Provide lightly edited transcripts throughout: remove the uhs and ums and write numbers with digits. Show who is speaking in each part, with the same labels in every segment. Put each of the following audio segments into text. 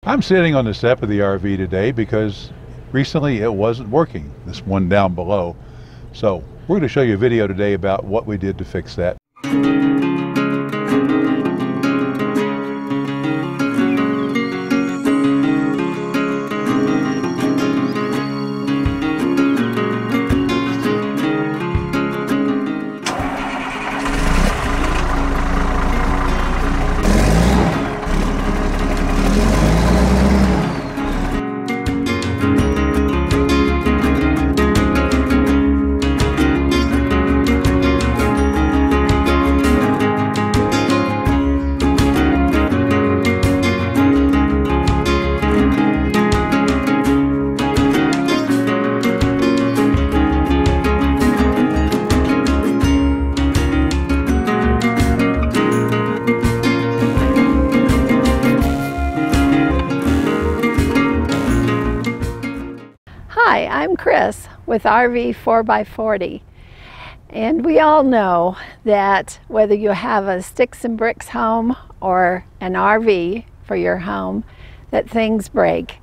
Speaker 1: I'm sitting on the step of the RV today because recently it wasn't working, this one down below. So we're going to show you a video today about what we did to fix that.
Speaker 2: Hi, I'm Chris with RV 4x40, and we all know that whether you have a sticks and bricks home or an RV for your home, that things break.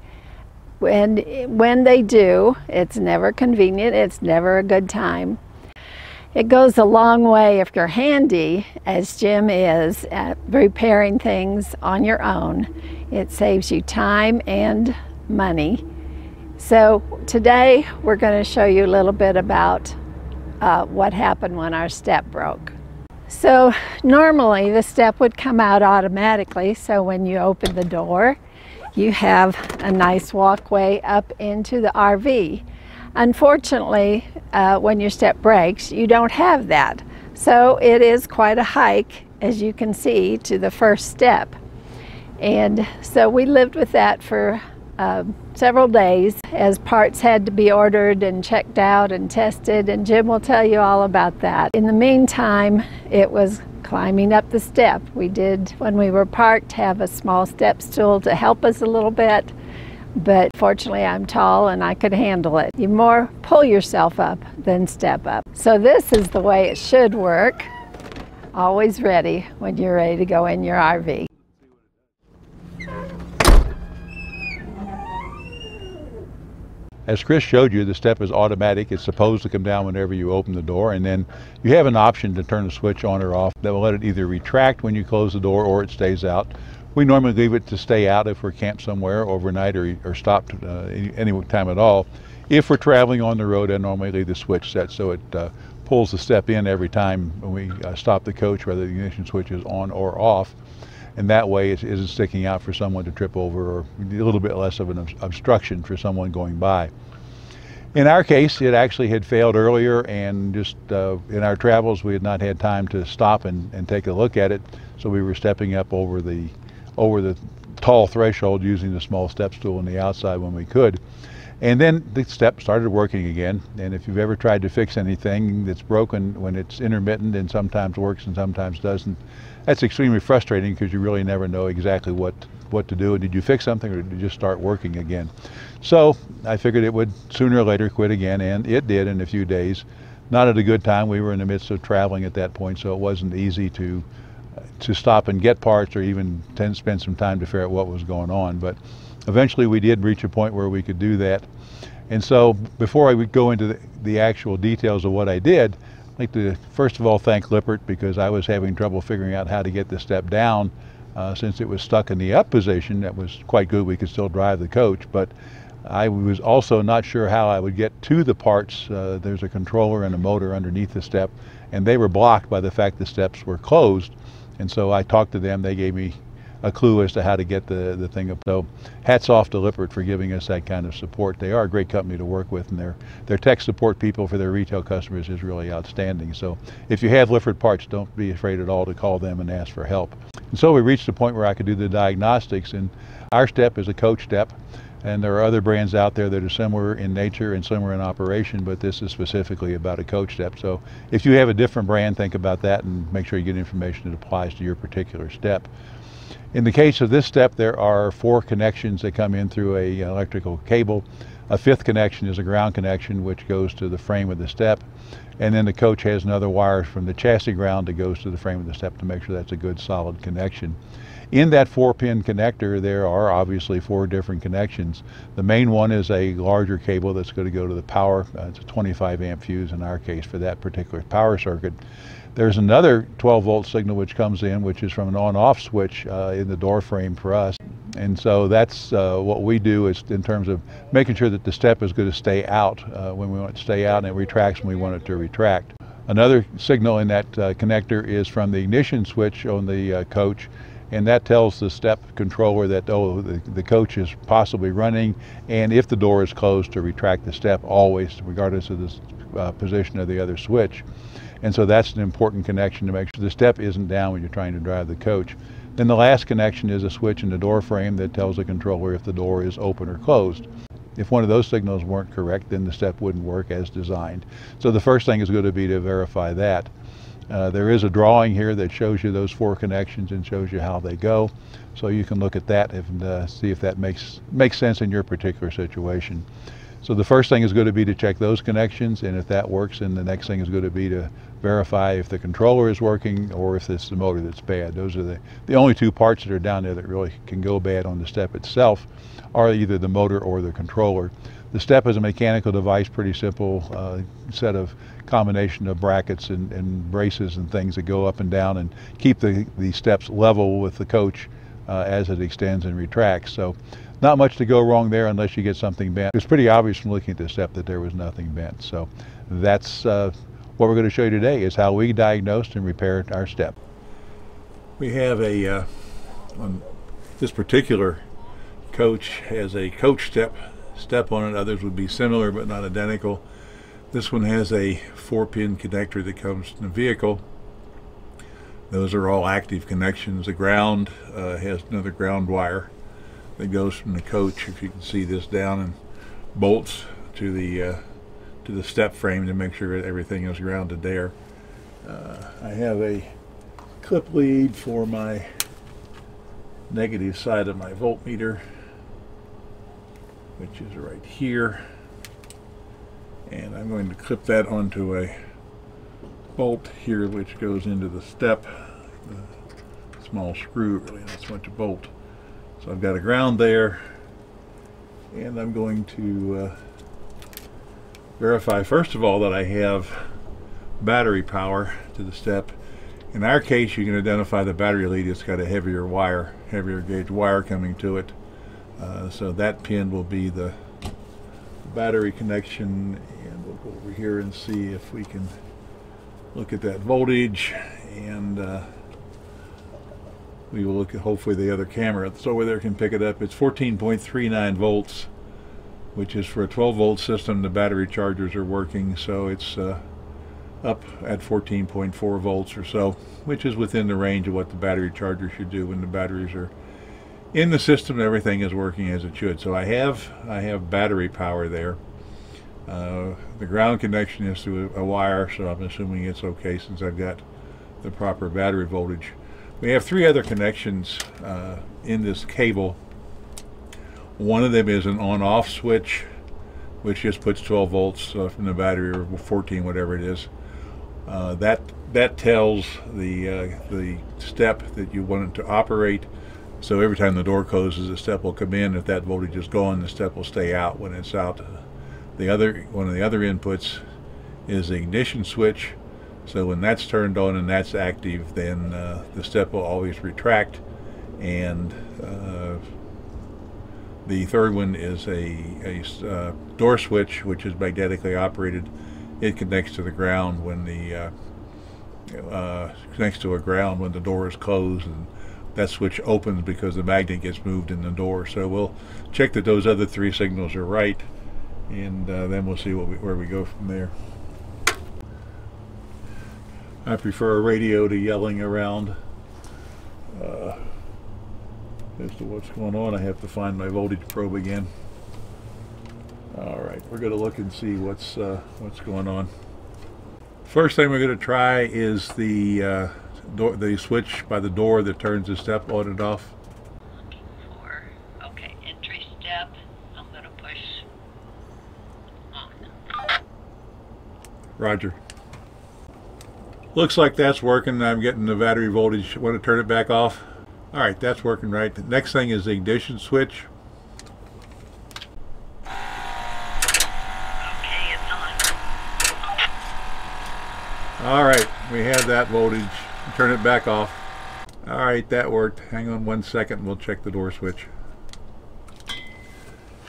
Speaker 2: When they do, it's never convenient, it's never a good time. It goes a long way if you're handy, as Jim is, at repairing things on your own. It saves you time and money. So today we're going to show you a little bit about what happened when our step broke. So normally the step would come out automatically, so when you open the door you have a nice walkway up into the RV. Unfortunately, when your step breaks, you don't have that. So it is quite a hike, as you can see, to the first step. And so we lived with that for several days as parts had to be ordered and checked out and tested, and Jim will tell you all about that. In the meantime, it was climbing up the step. We did, when we were parked, have a small step stool to help us a little bit, but fortunately I'm tall and I could handle it. You more pull yourself up than step up. So this is the way it should work. Always ready when you're ready to go in your RV.
Speaker 1: As Chris showed you, the step is automatic. It's supposed to come down whenever you open the door, and then you have an option to turn the switch on or off that will let it either retract when you close the door or it stays out. We normally leave it to stay out if we're camped somewhere overnight or stopped any time at all. If we're traveling on the road, I normally leave the switch set so it pulls the step in every time when we stop the coach, whether the ignition switch is on or off. And that way it isn't sticking out for someone to trip over, or a little bit less of an obstruction for someone going by. In our case, it actually had failed earlier, and just in our travels we had not had time to stop and take a look at it, so we were stepping up over the tall threshold using the small step stool on the outside when we could. And then the step started working again, and if you've ever tried to fix anything that's broken when it's intermittent and sometimes works and sometimes doesn't, that's extremely frustrating because you really never know exactly what to do. And did you fix something or did it just start working again? So I figured it would sooner or later quit again, and it did in a few days. Not at a good time. We were in the midst of traveling at that point, so it wasn't easy to stop and get parts or even spend some time to figure out what was going on. But eventually we did reach a point where we could do that. And so before I would go into the actual details of what I did, I'd like to first of all thank Lippert, because I was having trouble figuring out how to get the step down since it was stuck in the up position. That was quite good. We could still drive the coach, but I was also not sure how I would get to the parts. There's a controller and a motor underneath the step, and they were blocked by the fact the steps were closed. And so I talked to them. They gave me a clue as to how to get the thing up. So hats off to Lippert for giving us that kind of support. They are a great company to work with, and their tech support people for their retail customers is really outstanding. So if you have Lippert parts, don't be afraid at all to call them and ask for help. And so we reached the point where I could do the diagnostics, and our step is a coach step. And there are other brands out there that are similar in nature and similar in operation, but this is specifically about a coach step. So if you have a different brand, think about that and make sure you get information that applies to your particular step. In the case of this step, there are 4 connections that come in through an electrical cable. A 5th connection is a ground connection, which goes to the frame of the step. And then the coach has another wire from the chassis ground that goes to the frame of the step to make sure that's a good solid connection. In that 4-pin connector, there are obviously 4 different connections. The main one is a larger cable that's going to go to the power. It's a 25 amp fuse in our case for that particular power circuit. There's another 12-volt signal which comes in, which is from an on-off switch in the door frame for us. And so that's what we do, is in terms of making sure that the step is going to stay out when we want it to stay out, and it retracts when we want it to retract. Another signal in that connector is from the ignition switch on the coach, and that tells the step controller that, oh, the coach is possibly running, and if the door is closed, to retract the step always, regardless of the position of the other switch. And so that's an important connection to make sure the step isn't down when you're trying to drive the coach. Then the last connection is a switch in the door frame that tells the controller if the door is open or closed. If one of those signals weren't correct, then the step wouldn't work as designed. So the first thing is going to be to verify that. There is a drawing here that shows you those 4 connections and shows you how they go. So you can look at that and see if that makes sense in your particular situation. So the first thing is going to be to check those connections, and if that works, then the next thing is going to be to verify if the controller is working or if it's the motor that's bad. Those are the only 2 parts that are down there that really can go bad on the step itself, are either the motor or the controller. The step is a mechanical device, pretty simple set of combination of brackets and braces and things that go up and down and keep the steps level with the coach as it extends and retracts. So not much to go wrong there unless you get something bent. It's pretty obvious from looking at the step that there was nothing bent. So that's what we're going to show you today, is how we diagnosed and repaired our step. We have on this particular coach has a coach step on it. Others would be similar but not identical. This one has a 4-pin connector that comes in the vehicle. Those are all active connections. The ground has another ground wire that goes from the coach, if you can see this, down and bolts to the step frame to make sure that everything is grounded there. I have a clip lead for my negative side of my voltmeter, which is right here, and I'm going to clip that onto a bolt here which goes into the step. The small screw, really not so much a bolt. So I've got a ground there, and I'm going to verify first of all that I have battery power to the step. In our case, you can identify the battery lead. It's got a heavier gauge wire coming to it. So that pin will be the battery connection, and we'll go over here and see if we can look at that voltage, and we will look at hopefully the other camera that's over there can pick it up. It's 14.39 volts, which is for a 12-volt system. The battery chargers are working, so it's up at 14.4 volts or so, which is within the range of what the battery charger should do when the batteries are in the system. Everything is working as it should. So I have battery power there. The ground connection is through a wire, so I'm assuming it's okay since I've got the proper battery voltage. We have 3 other connections in this cable. One of them is an on-off switch, which just puts 12 volts from the battery, or 14, whatever it is. That tells the step that you want it to operate. So every time the door closes, the step will come in. If that voltage is gone, the step will stay out when it's out. One of the other inputs is the ignition switch. So when that's turned on and that's active, then the step will always retract. And the third one is a door switch, which is magnetically operated. It connects to the ground when connects to a ground when the door is closed, and that switch opens because the magnet gets moved in the door. So we'll check that those other 3 signals are right, and then we'll see where we go from there. I prefer a radio to yelling around as to what's going on. I have to find my voltage probe again. Alright, we're going to look and see what's going on. First thing we're going to try is the switch by the door that turns the step on and off.
Speaker 2: Looking for, okay, entry step. I'm going to push on.
Speaker 1: Roger. Looks like that's working. I'm getting the battery voltage. Want to turn it back off? All right, that's working right. The next thing is the ignition switch.
Speaker 3: Okay, it's on.
Speaker 1: All right, we have that voltage. Turn it back off. All right, that worked. Hang on 1 second, we'll check the door switch.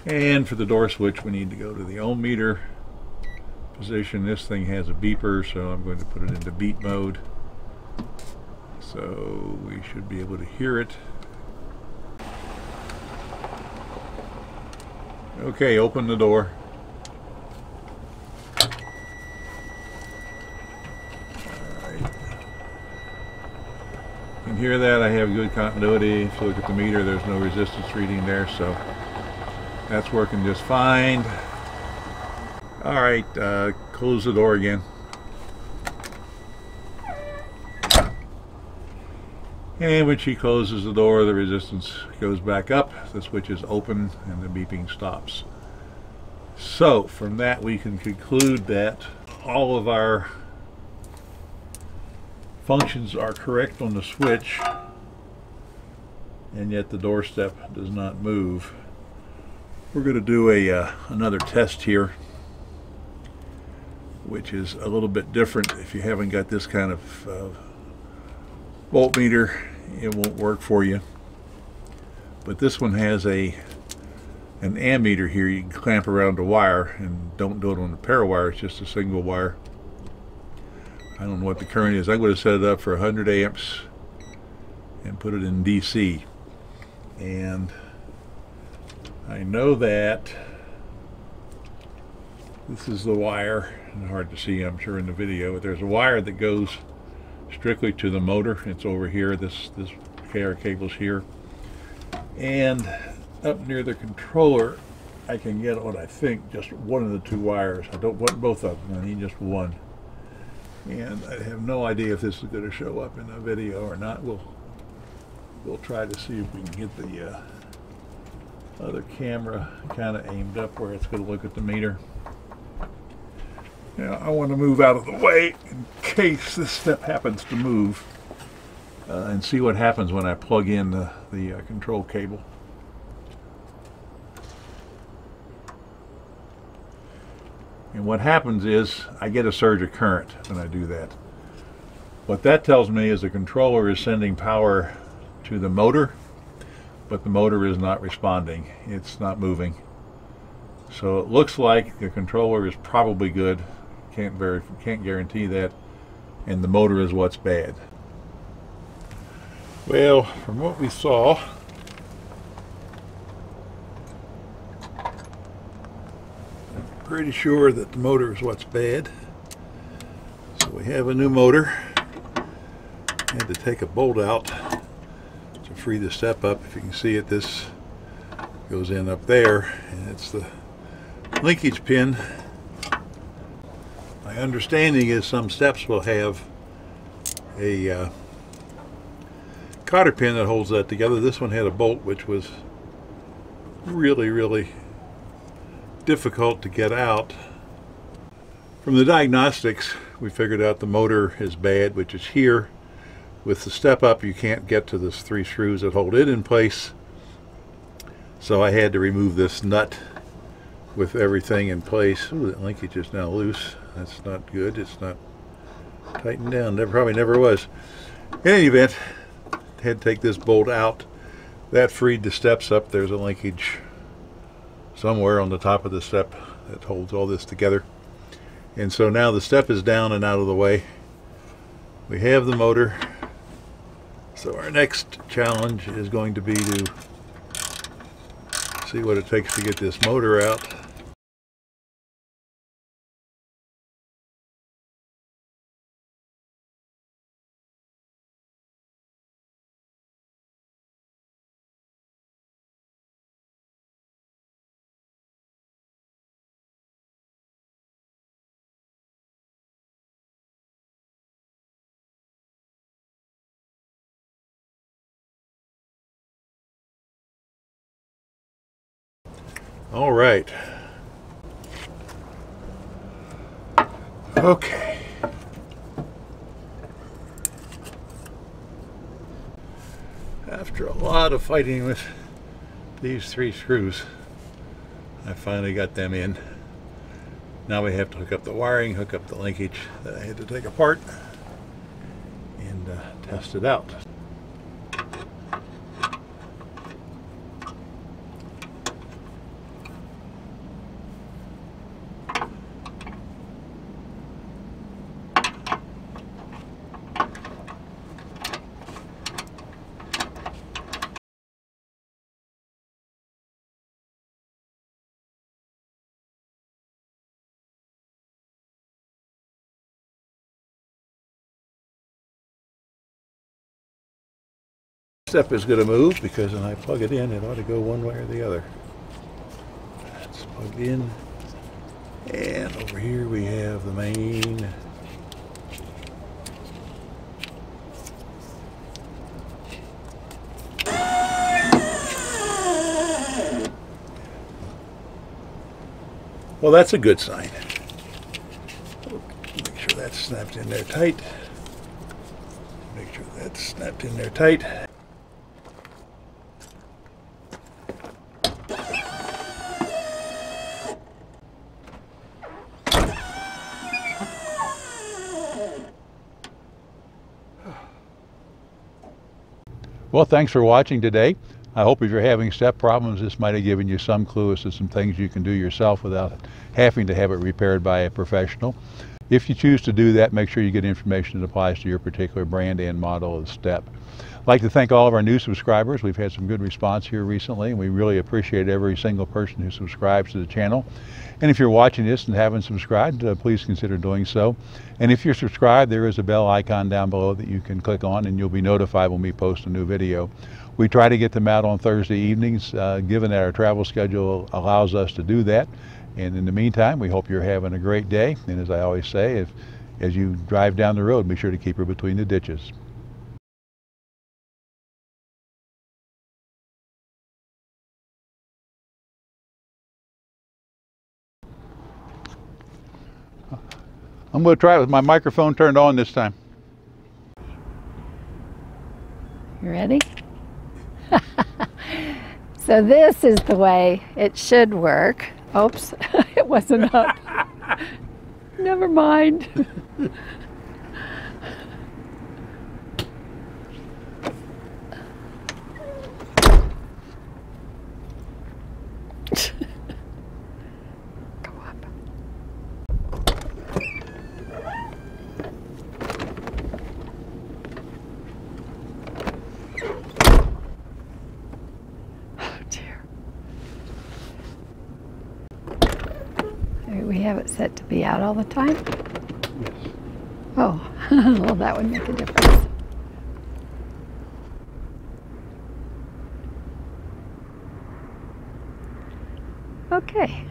Speaker 1: And for the door switch, we need to go to the ohm meter position. This thing has a beeper, so I'm going to put it into beep mode. So we should be able to hear it. Okay, open the door. Alright. You can hear that. I have good continuity. If you look at the meter, there's no resistance reading there, so that's working just fine. Alright, close the door again. And when she closes the door, the resistance goes back up, the switch is open, and the beeping stops. So, from that we can conclude that all of our functions are correct on the switch, and yet the door step does not move. We're going to do another test here, which is a little bit different. If you haven't got this kind of voltmeter, it won't work for you. But this one has an ammeter here. You can clamp around a wire, and don't do it on a pair of wires, just a single wire. I don't know what the current is. I'm going to set it up for 100 amps and put it in DC. And I know that this is the wire, and hard to see I'm sure in the video, but there's a wire that goes strictly to the motor. It's over here. This KR cable's here, and up near the controller I can get what I think just one of the two wires. I don't want both of them, I need just one, and I have no idea if this is going to show up in a video or not. We'll try to see if we can get the other camera kind of aimed up where it's going to look at the meter. Now I want to move out of the way in case this step happens to move, and see what happens when I plug in the control cable. And what happens is I get a surge of current when I do that. What that tells me is the controller is sending power to the motor, but the motor is not responding. It's not moving. So it looks like the controller is probably good. Can't guarantee that, and the motor is what's bad. Well, from what we saw, I'm pretty sure that the motor is what's bad. So we have a new motor. I had to take a bolt out to free the step up. If you can see it, this goes in up there, and it's the linkage pin. My understanding is some steps will have a cotter pin that holds that together. This one had a bolt, which was really difficult to get out. From the diagnostics, we figured out the motor is bad, which is here. With the step up, you can't get to those 3 screws that hold it in place. So I had to remove this nut with everything in place. Ooh, that linkage is now loose. That's not good. It's not tightened down. Probably never was. In any event, had to take this bolt out. That freed the steps up. There's a linkage somewhere on the top of the step that holds all this together. And so now the step is down and out of the way. We have the motor. So our next challenge is going to be to see what it takes to get this motor out. All right. Okay. After a lot of fighting with these 3 screws, I finally got them in. Now we have to hook up the wiring, hook up the linkage that I had to take apart, and test it out. Step is going to move because when I plug it in, it ought to go one way or the other. It's plugged in, and over here we have the main. Well, that's a good sign. Make sure that's snapped in there tight. Make sure that's snapped in there tight. Well, thanks for watching today. I hope if you're having step problems, this might have given you some clue as to some things you can do yourself without having to have it repaired by a professional. If you choose to do that, make sure you get information that applies to your particular brand and model of step. I'd like to thank all of our new subscribers. We've had some good response here recently, and we really appreciate every single person who subscribes to the channel. And if you're watching this and haven't subscribed, please consider doing so. And if you're subscribed, there is a bell icon down below that you can click on, and you'll be notified when we post a new video. We try to get them out on Thursday evenings, given that our travel schedule allows us to do that. And in the meantime, we hope you're having a great day. And as I always say, as you drive down the road, be sure to keep her between the ditches. I'm going to try it with my microphone turned on this time.
Speaker 2: You ready? So this is the way it should work. Oops, it wasn't up. Never mind. Go up. Oh dear. We have it set to be out all the time?
Speaker 1: Yes.
Speaker 2: Oh, well that would make a difference. Okay.